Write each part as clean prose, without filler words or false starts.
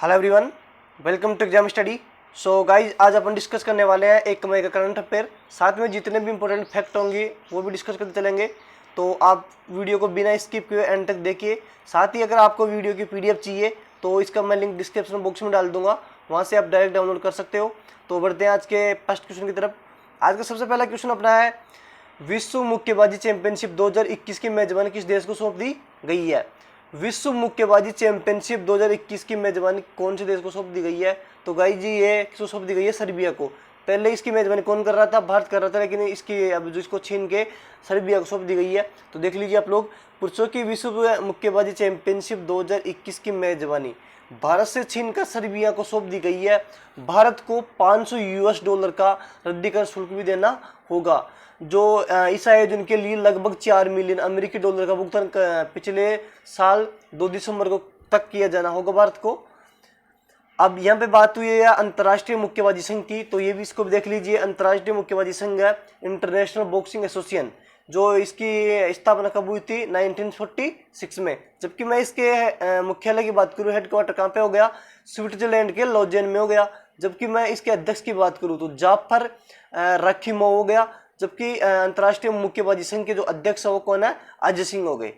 Hello everyone, welcome to exam study. So guys, आज अपन discuss करने वाले हैं 1 मई का करंट अफेयर। साथ में जितने भी इंपॉर्टेंट फैक्ट होंगे वो भी डिस्कस करते चलेंगे। तो आप वीडियो को बिना स्किप किए एंड तक देखिए। साथ ही अगर आपको वीडियो की पीडीएफ चाहिए तो इसका मैं लिंक डिस्क्रिप्शन बॉक्स में डाल दूंगा, वहाँ से आप डायरेक्ट डाउनलोड कर सकते हो। तो बढ़ते हैं आज के फर्स्ट क्वेश्चन की तरफ। आज का सबसे पहला क्वेश्चन अपना है, विश्व मुक्केबाजी चैंपियनशिप 2021 की मेजबानी किस देश को सौंप दी गई है? विश्व मुक्केबाजी चैंपियनशिप 2021 की मेजबानी कौन से देश को सौंप दी गई है? तो गाइस जी, ये किसको सौंप दी गई है? सर्बिया को। पहले इसकी मेजबानी कौन कर रहा था? भारत कर रहा था, लेकिन इसकी अब जो इसको छीन के सर्बिया को सौंप दी गई है। तो देख लीजिए आप लोग, पुरुषों की विश्व मुक्केबाजी चैंपियनशिप 2021 की मेजबानी भारत से छीनकर सर्बिया को सौंप दी गई है। भारत को $500 का रद्दीकरण शुल्क भी देना होगा, जो इस आयोजन के लिए लगभग 4 मिलियन अमेरिकी डॉलर का भुगतान पिछले साल 2 दिसंबर को तक किया जाना होगा भारत को। अब यहाँ पे बात हुई है अंतर्राष्ट्रीय मुक्केबाजी संघ की, तो ये भी इसको देख लीजिए। अंतर्राष्ट्रीय मुक्केबाजी संघ है इंटरनेशनल बॉक्सिंग एसोसिएशन, जो इसकी स्थापना कब हुई थी? 1946 में। जबकि मैं इसके मुख्यालय की बात करूँ, हेडक्वार्टर कहाँ पे हो गया? स्विट्जरलैंड के लॉजेन में हो गया। जबकि मैं इसके अध्यक्ष की बात करूँ तो जाफर रखीमोव हो गया। जबकि अंतर्राष्ट्रीय मुक्केबाजी संघ के जो अध्यक्ष है वो कौन है? अजय सिंह हो गए।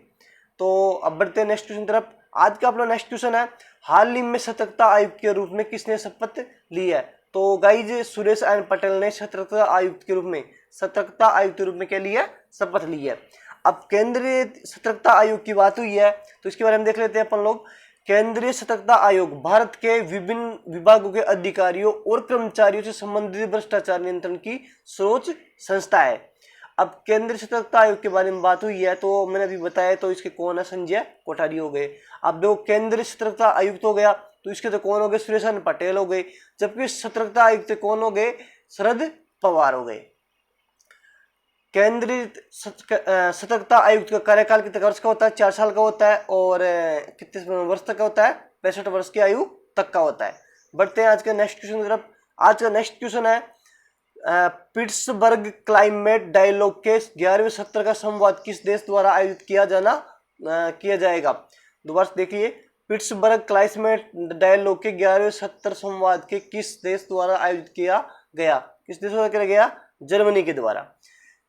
तो अब बढ़ते हैं नेक्स्ट क्वेश्चन तरफ। आज का अपना नेक्स्ट क्वेश्चन है, हाल ही में सतर्कता आयुक्त के रूप में किसने शपथ ली है? तो गाइज, सुरेश एन पटेल ने सतर्कता आयुक्त के रूप में क्या लिया? शपथ ली है। अब केंद्रीय सतर्कता आयोग की बात हुई है तो इसके बारे में देख लेते हैं अपन लोग। केंद्रीय सतर्कता आयोग भारत के विभिन्न विभागों के अधिकारियों और कर्मचारियों से संबंधित भ्रष्टाचार नियंत्रण की सर्वोच्च संस्था है। अब केंद्रीय सतर्कता आयोग के बारे में बात हुई है तो मैंने अभी बताया, तो इसके कौन है? संजय कोठारी हो गए। अब देखो, केंद्रीय सतर्कता आयुक्त हो गया तो इसके तो कौन हो गए? सुरेश पटेल हो गए। जबकि सतर्कता आयुक्त कौन हो गए? शरद पवार हो गए। केंद्रीय सतर्कता आयुक्त का कार्यकाल कितने वर्ष का होता है? 4 साल का होता है। और कितने वर्ष तक का होता है? 65 वर्ष की आयु तक का होता है। बढ़ते हैं आज का नेक्स्ट क्वेश्चन की तरफ। आज का नेक्स्ट क्वेश्चन है, पिट्सबर्ग क्लाइमेट डायलॉग के 11वें सत्र का संवाद किस देश द्वारा आयोजित किया जाएगा? दोबारा से देखिए, पिट्सबर्ग क्लाइमेट डायलॉग के 11वें सत्र संवाद के किस देश द्वारा आयोजित किया गया? किस देश द्वारा किया गया? जर्मनी के द्वारा।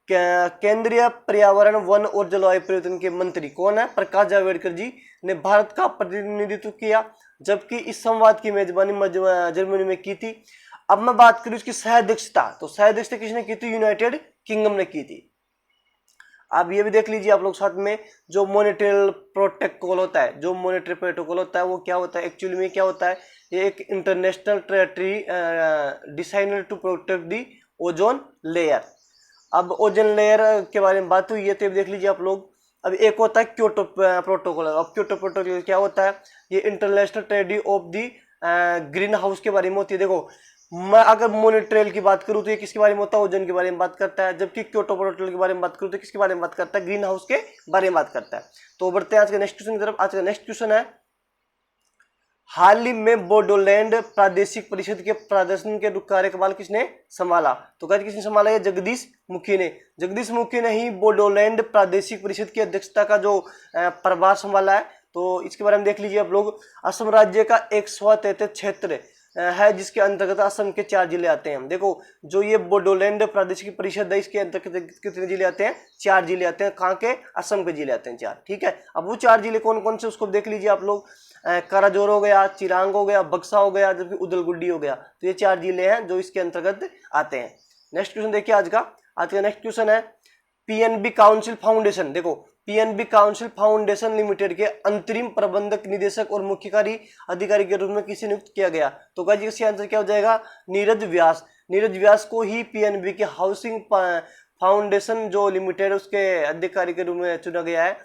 केंद्रीय पर्यावरण, वन और जलवायु परिवर्तन के मंत्री कौन है? प्रकाश जावड़ेकर जी ने भारत का प्रतिनिधित्व किया। जबकि इस संवाद की मेजबानी जर्मनी में की थी। अब मैं बात करूं इसकी सह-अध्यक्षता, तो सह-अध्यक्षता किसने की थी? यूनाइटेड किंगडम ने की थी। अब ये भी देख लीजिए आप लोग साथ में, जो मॉनेटरी प्रोटोकॉल होता है, वो क्या होता है? एक्चुअली में क्या होता है? ये एक international treaty decided to protect the ozone layer. अब ओजोन लेयर के बारे में बात हुई है तो देख लीजिए आप लोग। अब एक होता है क्योटो प्रोटोकॉल। अब क्योटो प्रोटोकॉल क्या होता है? ये international treaty of the green house के बारे में होती है। देखो, मैं अगर मॉनेट्रियल की बात करूं तो ये किसके बारे में होता है? ओजोन के बारे में बात करता है। जबकि क्योटो प्रोटोकॉल के बारे में बात करूं तो किसके बारे में बात करता है? ग्रीन हाउस के बारे में बात करता है। तो बढ़ते हैं आज के नेक्स्ट क्वेश्चन की तरफ। आज का नेक्स्ट क्वेश्चन है, हाल ही में बोडोलैंड प्रादेशिक परिषद के प्रदर्शन के कार्यकाल किसने संभाला? तो कहते किसने संभाला? है जगदीश मुखी ने। जगदीश मुखी ने ही बोडोलैंड प्रादेशिक परिषद की अध्यक्षता का जो प्रभार संभाला है। तो इसके बारे में देख लीजिए आप लोग। असम राज्य का एक स्वायत्त क्षेत्र है जिसके अंतर्गत असम के 4 जिले आते हैं। देखो, जो ये बोडोलैंड प्रादेशिक परिषद है, इसके अंतर्गत कितने जिले आते हैं? 4 जिले आते हैं। कहाँ के? असम के जिले आते हैं 4। ठीक है। अब वो 4 जिले कौन कौन से उसको देख लीजिए आप लोग। काराजोर हो गया, चिरांग हो गया, बक्सा हो गया, जबकि उदलगुड्डी हो गया। तो ये 4 जिले हैं जो इसके अंतर्गत आते हैं। नेक्स्ट क्वेश्चन देखिए आज का नेक्स्ट क्वेश्चन है, पीएनबी काउंसिल फाउंडेशन। देखो, पीएनबी काउंसिल फाउंडेशन लिमिटेड के अंतरिम प्रबंधक निदेशक और मुख्य कार्य अधिकारी के रूप में किसे नियुक्त किया गया? तो गाइस, इसका आंसर क्या हो जाएगा? नीरज व्यास। नीरज व्यास को ही पीएनबी के हाउसिंग फाउंडेशन जो लिमिटेड उसके अधिकारी के रूप में चुना गया है।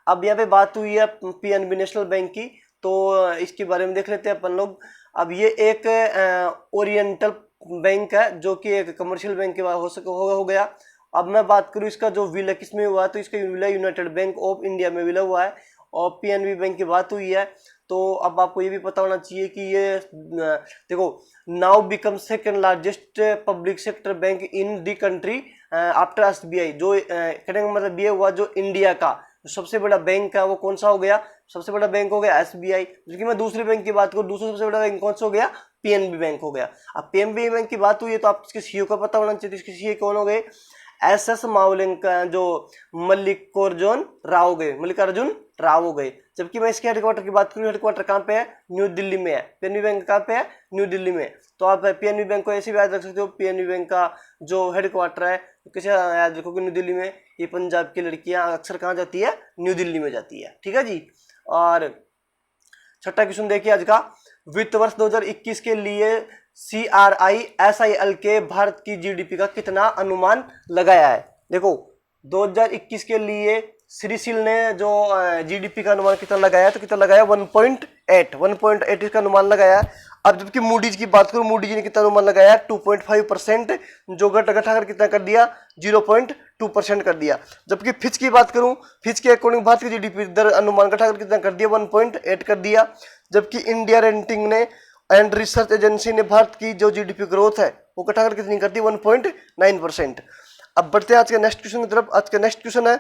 अब यहाँ पे बात हुई है पीएनबी नेशनल बैंक की, तो इसके बारे में देख लेते हैं अपन लोग। अब ये एक ओरिएंटल बैंक है जो कि एक कमर्शियल बैंक के हो गया। अब मैं बात करूं इसका जो विलय किस में हुआ, तो इसका विलय यूनाइटेड बैंक ऑफ इंडिया में विलय हुआ है। और पीएनबी बैंक की बात हुई है तो अब आपको ये भी पता होना चाहिए कि ये देखो, now become second largest public sector bank इन दी कंट्री आफ्टर एसबीआई। जो कहने का मतलब ये हुआ, जो इंडिया का सबसे बड़ा बैंक है वो कौन सा हो गया? सबसे बड़ा बैंक हो गया SBI। जबकि मैं दूसरी बैंक की बात करूँ, दूसरा सबसे बड़ा बैंक कौन सा हो गया, PNB बैंक हो गया। अब PNB बैंक की बात हुई है तो आप इसके CEO का पता होना चाहिए। इसके CEO कौन हो गए, SS मावलिंका, जो मल्लिकार्जुन राव हो गए। जबकि मैं इसके हेडक्वार्टर की बात करूँ, हेडक्वार्टर कहाँ पे है, न्यू दिल्ली में है। PNB बैंक कहाँ पे है, न्यू दिल्ली में। तो आप PNB बैंक को ऐसे भी याद रख सकते हो, PNB बैंक का जो हेडक्वार्टर है कैसे याद रखोगे, न्यू दिल्ली में। ये पंजाब की लड़कियां अक्सर कहाँ जाती है, न्यू दिल्ली में जाती है, ठीक है जी। और छठा क्वेश्चन देखिए आज का, वित्त वर्ष 2021 के लिए CRISIL के भारत की GDP का कितना अनुमान लगाया है। देखो 2021 के लिए श्रीसिल ने जो GDP का अनुमान कितना लगाया, तो कितना लगाया, 1.8 इसका अनुमान लगाया। अब जबकि मूडीज की बात करूं, मूडीज ने कितना अनुमान लगाया, 2.5%, जो घटा कर कितना कर दिया, 0.2% कर दिया। जबकि फिच की बात करूं, फिच के अकॉर्डिंग भारत की GDP दर अनुमान घटा कर कितना कर दिया, 1.8 कर दिया। जबकि इंडिया रेटिंग ने एंड रिसर्च एजेंसी ने भारत की जो GDP ग्रोथ है वो घटाकर कितनी कर दी, 1.9%। अब बढ़ते हैं आज के नेक्स्ट क्वेश्चन की तरफ। आज का नेक्स्ट क्वेश्चन है,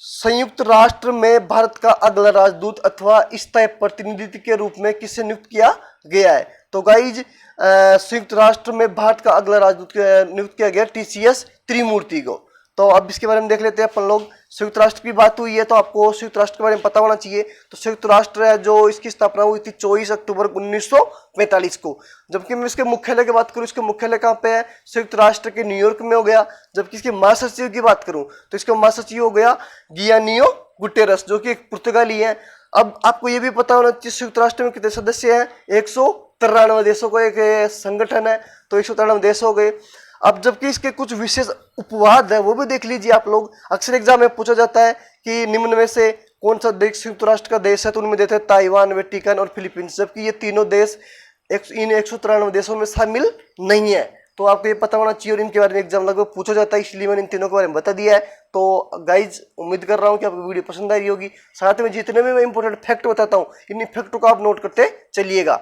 संयुक्त राष्ट्र में भारत का अगला राजदूत अथवा स्थायी प्रतिनिधि के रूप में किसे नियुक्त किया गया है। तो गाइज संयुक्त राष्ट्र में भारत का अगला राजदूत नियुक्त किया गया TCS त्रिमूर्ति को। तो अब इसके बारे में देख लेते हैं अपन लोग। संयुक्त राष्ट्र की बात हुई है तो आपको संयुक्त राष्ट्र के बारे में पता होना चाहिए। तो संयुक्त राष्ट्र है जो इसकी स्थापना हुई थी 24 अक्टूबर 1945 को। जबकि मैं इसके मुख्यालय की बात करूं, इसके मुख्यालय कहाँ पे है, संयुक्त राष्ट्र के न्यूयॉर्क में हो गया। जबकि इसके महासचिव की बात करूं तो इसका महासचिव हो गया गियानियो गुटेरस, जो कि एक पुर्तगाली है। अब आपको ये भी पता होना चाहिए संयुक्त राष्ट्र में कितने सदस्य हैं, 193 देशों का एक संगठन है, तो 193 देश हो गए। अब जबकि इसके कुछ विशेष उपवाद है वो भी देख लीजिए आप लोग। अक्सर एग्जाम में पूछा जाता है कि निम्न में से कौन सा देश संयुक्त राष्ट्र का देश है, तो उनमें देते हैं ताइवान, वेटिकन और फिलीपींस। जबकि ये तीनों देश इन 193 देशों में शामिल नहीं है। तो आपको ये पता होना चाहिए और इनके बारे में एग्जाम लगभग पूछा जाता है, इसलिए मैंने इन तीनों के बारे में बता दिया है। तो गाइज उम्मीद कर रहा हूँ कि आपको वीडियो पसंद आई होगी। साथ में जितने भी मैं इंपॉर्टेंट फैक्ट बताता हूँ इन फैक्टों को आप नोट करते चलिएगा।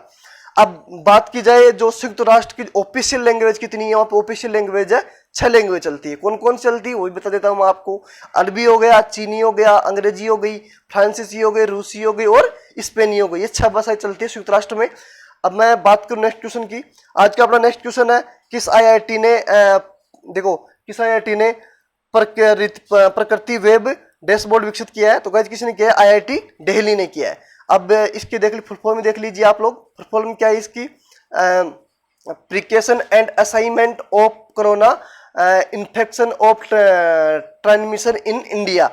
अब बात की जाए जो संयुक्त राष्ट्र की ऑफिशियल लैंग्वेज कितनी है, वहां पे ऑफिशियल लैंग्वेज है 6 लैंग्वेज चलती है। कौन कौन चलती है वो भी बता देता हूं मैं आपको। अरबी हो गया, चीनी हो गया, अंग्रेजी हो गई, फ्रांसीसी हो गई, रूसी हो गई और स्पेनी हो गई। ये 6 भाषाएं चलती है संयुक्त राष्ट्र में। अब मैं बात करूं नेक्स्ट क्वेश्चन की। आज का अपना नेक्स्ट क्वेश्चन है, किस IIT ने देखो किस IIT ने प्रकृति वेब डैशबोर्ड विकसित किया है। तो गाइस किसने किया है, IIT दिल्ली ने किया है। अब इसकी देख ली फुल फॉर्म देख लीजिए आप लोग। फुल फॉर्म क्या है इसकी, precaution and assignment of corona infection of transmission in India.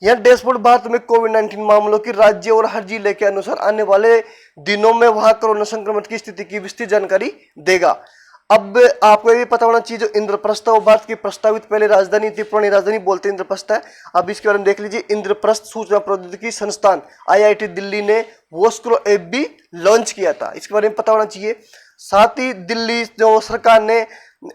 यह डैशबोर्ड भारत में कोविड-19 मामलों की राज्य और हर जिले के अनुसार आने वाले दिनों में वहां कोरोना संक्रमण की स्थिति की विस्तृत जानकारी देगा। अब आपको ये भी पता होना चाहिए जो इंद्रप्रस्थ है वो भारत की प्रस्तावित पहले राजधानी थी, पुरानी राजधानी बोलते हैं इंद्रप्रस्थ है। अब इसके बारे में देख लीजिए, इंद्रप्रस्थ सूचना प्रौद्योगिकी संस्थान IIT दिल्ली ने वोस्क्रो ऐप भी लॉन्च किया था, इसके बारे में पता होना चाहिए। साथ ही दिल्ली जो सरकार ने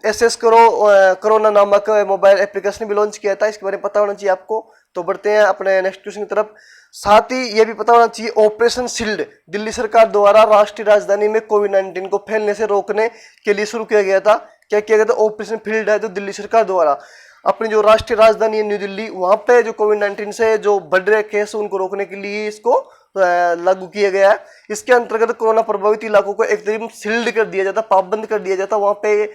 SS कोरोना नामक मोबाइल एप्लीकेशन भी लॉन्च किया था, इसके बारे में पता होना चाहिए आपको। तो बढ़ते हैं अपने नेक्स्ट क्वेश्चन की तरफ। साथ ही यह भी पता होना चाहिए ऑपरेशन शील्ड दिल्ली सरकार द्वारा राष्ट्रीय राजधानी में कोविड-19 को फैलने से रोकने के लिए शुरू किया गया था। क्या किया गया था, ऑपरेशन फील्ड है जो दिल्ली सरकार द्वारा अपनी जो राष्ट्रीय राजधानी है न्यू दिल्ली, वहां पे जो कोविड-19 से जो बढ़ रहे केस उनको रोकने के लिए इसको लागू किया गया है। इसके अंतर्गत कोरोना प्रभावित इलाकों को एकदम सील्ड कर दिया जाता, पाबंद कर दिया जाता, वहां पे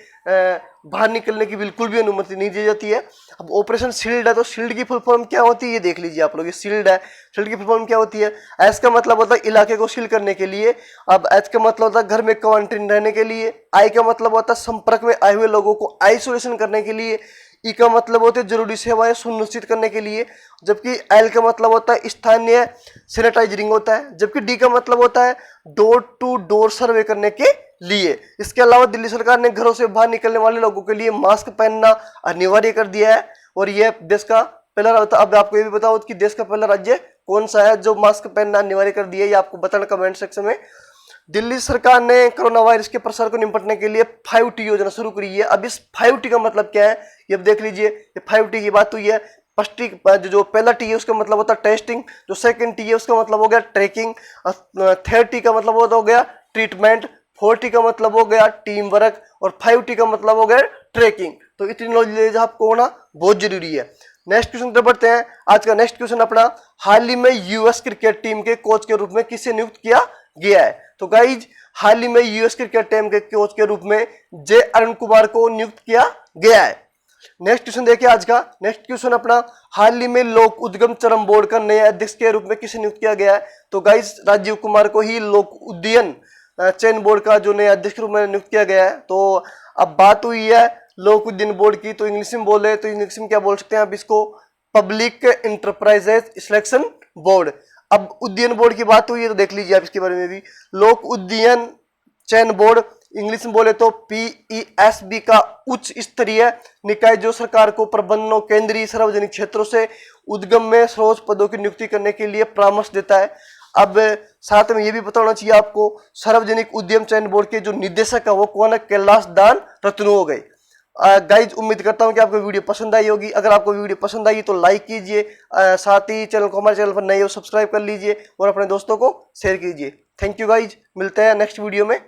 बाहर निकलने की बिल्कुल भी अनुमति नहीं दी जाती है। अब ऑपरेशन शील्ड है तो शील्ड की फुल फॉर्म क्या होती है ये देख लीजिए आप लोग। ये शील्ड है, शील्ड की फुल फॉर्म क्या होती है, एस का मतलब होता है इलाके को सील करने के लिए। अब एच का मतलब होता है घर में क्वारंटीन रहने के लिए। आई का मतलब होता है संपर्क में आए हुए लोगों को आइसोलेशन करने के लिए। ई का मतलब होता है जरूरी सेवाएं सुनिश्चित करने के लिए। जबकि एल का मतलब होता है स्थानीय सैनिटाइजरिंग होता है। जबकि डी का मतलब होता है डोर टू डोर सर्वे करने के लिए। इसके अलावा दिल्ली सरकार ने घरों से बाहर निकलने वाले लोगों के लिए मास्क पहनना अनिवार्य कर दिया है और यह देश का पहला राज्य। अब आपको ये भी बताओ कि देश का पहला राज्य कौन सा है जो मास्क पहनना अनिवार्य कर दिया है, ये आपको बताना कमेंट सेक्शन में। दिल्ली सरकार ने कोरोना वायरस के प्रसार को निपटने के लिए 5T योजना शुरू करी है। अब इस 5T का मतलब क्या है ये देख लीजिए। ये 5T की बात हुई है। फर्स्ट टी जो पहला टी है उसका मतलब होता है टेस्टिंग, जो सेकंड टी है उसका मतलब हो गया ट्रैकिंग, थर्ड टी का मतलब हो गया ट्रीटमेंट, 4T का मतलब हो गया टीम वर्क और 5T का मतलब हो गया ट्रैकिंग। तो इतनी नॉलेज आपको होना बहुत जरूरी है। नेक्स्ट क्वेश्चन तरफ बढ़ते हैं। आज का नेक्स्ट क्वेश्चन अपना, हाल ही में यूएस क्रिकेट टीम के कोच के रूप में किसे नियुक्त किया गया है? तो गाइज हाल ही में यूएस क्रिकेट टीम के कोच के रूप में जे अरुण कुमार को नियुक्त किया गया है। नेक्स्ट क्वेश्चन देखिए आज का। नेक्स्ट क्वेश्चन अपना, हाल ही में लोक उद्यम चरम बोर्ड का नए अध्यक्ष के रूप में किसे नियुक्त किया गया है? तो गाइज राजीव कुमार को ही लोक उद्ययन चयन बोर्ड का जो नए अध्यक्ष के रूप में नियुक्त किया गया है। तो अब बात हुई है लोक उद्ययन बोर्ड की, तो इंग्लिश में बोले तो इंग्लिश में क्या बोल सकते हैं आप इसको? Public enterprises selection board. अब उद्ययन बोर्ड की बात हुई है तो देख लीजिए आप इसके बारे में भी, लोक उद्ययन चयन बोर्ड, इंग्लिश में बोले तो PESB का उच्च स्तरीय निकाय जो सरकार को प्रबंधन और केंद्रीय सार्वजनिक क्षेत्रों से उद्गम में सर्वोच्च पदों की नियुक्ति करने के लिए परामर्श देता है। अब साथ में ये भी बताना चाहिए आपको, सार्वजनिक उद्यम चयन बोर्ड के जो निदेशक है वो कौन है? कैलाश दान रत्नू हो गए। गाइज उम्मीद करता हूं कि आपको वीडियो पसंद आई होगी। अगर आपको वीडियो पसंद आई तो लाइक कीजिए, साथ ही चैनल को, हमारे चैनल पर नए हो सब्सक्राइब कर लीजिए और अपने दोस्तों को शेयर कीजिए। थैंक यू गाइज, मिलते हैं नेक्स्ट वीडियो में।